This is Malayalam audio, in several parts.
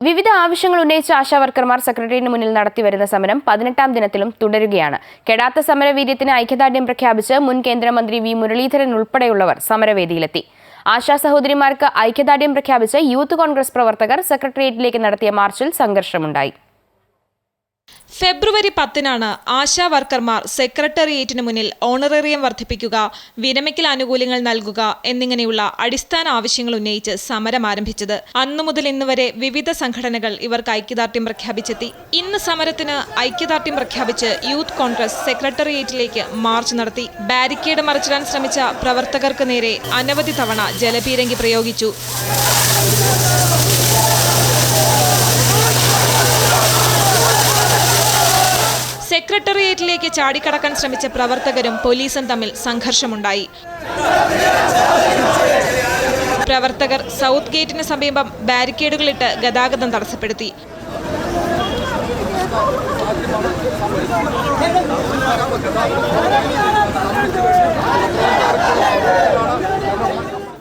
വിവിധ ആവശ്യങ്ങൾ ഉന്നയിച്ച ആശാവർക്കർമാർ സെക്രട്ടേറിയറ്റിന് മുന്നിൽ നടത്തിവരുന്ന സമരം 18ാം ദിനത്തിലും തുടരുകയാണ്. കെടാത്ത സമരവീര്യത്തിന് ഐക്യദാർഢ്യം പ്രഖ്യാപിച്ച് മുൻ കേന്ദ്രമന്ത്രി വി മുരളീധരൻ ഉൾപ്പെടെയുള്ളവർ സമരവേദിയിലെത്തി. ആശാ സഹോദരിമാർക്ക് ഐക്യദാർഢ്യം പ്രഖ്യാപിച്ച് യൂത്ത് കോൺഗ്രസ് പ്രവർത്തകർ സെക്രട്ടേറിയറ്റിലേക്ക് നടത്തിയ മാർച്ചിൽ സംഘർഷമുണ്ടായി. ഫെബ്രുവരി 10-നാണ് ആശാ വർക്കർമാർ സെക്രട്ടേറിയറ്റിന് മുന്നിൽ ഓണറേറിയം വർദ്ധിപ്പിക്കുക, വിരമിക്കൽ ആനുകൂല്യങ്ങൾ നൽകുക എന്നിങ്ങനെയുള്ള അടിസ്ഥാന ആവശ്യങ്ങൾ ഉന്നയിച്ച് സമരം ആരംഭിച്ചത്. അന്നു മുതൽ ഇന്ന് വരെ വിവിധ സംഘടനകൾ ഇവർക്ക് ഐക്യദാർഢ്യം പ്രഖ്യാപിച്ചെത്തി. ഇന്ന് സമരത്തിന് ഐക്യദാർഢ്യം പ്രഖ്യാപിച്ച് യൂത്ത് കോൺഗ്രസ് സെക്രട്ടേറിയറ്റിലേക്ക് മാർച്ച് നടത്തി. ബാരിക്കേഡ് മറിച്ചിടാൻ ശ്രമിച്ച പ്രവർത്തകർക്ക് നേരെ അനവധി തവണ ജലപീരങ്കി പ്രയോഗിച്ചു. സെക്രട്ടേറിയറ്റിലേക്ക് ചാടിക്കടക്കാൻ ശ്രമിച്ച പ്രവർത്തകരും പോലീസും തമ്മിൽ സംഘർഷമുണ്ടായി. പ്രവർത്തകർ സൗത്ത് ഗേറ്റിന് സമീപം ബാരിക്കേഡുകളിട്ട് ഗതാഗതം തടസ്സപ്പെടുത്തി.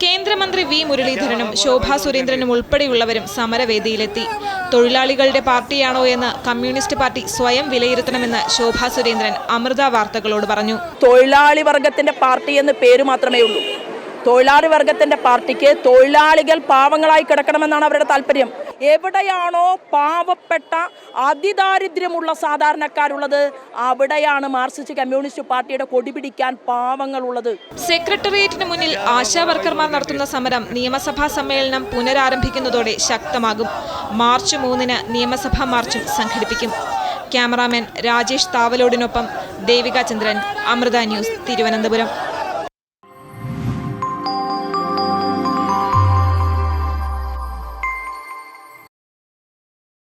കേന്ദ്രമന്ത്രി വി മുരളീധരനും ശോഭാ സുരേന്ദ്രനും ഉൾപ്പെടെയുള്ളവരും സമരവേദിയിലെത്തി. തൊഴിലാളികളുടെ പാർട്ടിയാണോ എന്ന് കമ്മ്യൂണിസ്റ്റ് പാർട്ടി സ്വയം വിലയിരുത്തണമെന്ന് ശോഭാ സുരേന്ദ്രൻ അമൃത വാർത്തകളോട് പറഞ്ഞു. തൊഴിലാളി വർഗത്തിന്റെ പാർട്ടി എന്ന് പേര് മാത്രമേ ഉള്ളൂ. തൊഴിലാളി വർഗത്തിന്റെ പാർട്ടിക്ക് തൊഴിലാളികൾ പാവങ്ങളായി കിടക്കണമെന്നാണ് അവരുടെ താല്പര്യം. എവിടെയാണോ പാവപ്പെട്ട അതിദാരിദ്ര്യമുള്ള സാധാരണക്കാരുള്ളത് അവിടെയാണ് മാർക്സിസ്റ്റ് കമ്മ്യൂണിസ്റ്റ് പാർട്ടിയുടെ കൊടി പിടിക്കാൻ പാവങ്ങളുള്ളത്. സെക്രട്ടേറിയറ്റിന് മുന്നിൽ ആശാ വർക്കർമാർ നടത്തുന്ന സമരം നിയമസഭാ സമ്മേളനം പുനരാരംഭിക്കുന്നതോടെ ശക്തമാകും. മാർച്ച് 3-ന് നിയമസഭാ മാർച്ചും സംഘടിപ്പിക്കും. ക്യാമറാമാൻ രാജേഷ് താവലോടിനൊപ്പം ദേവിക ചന്ദ്രൻ, അമൃത ന്യൂസ്, തിരുവനന്തപുരം.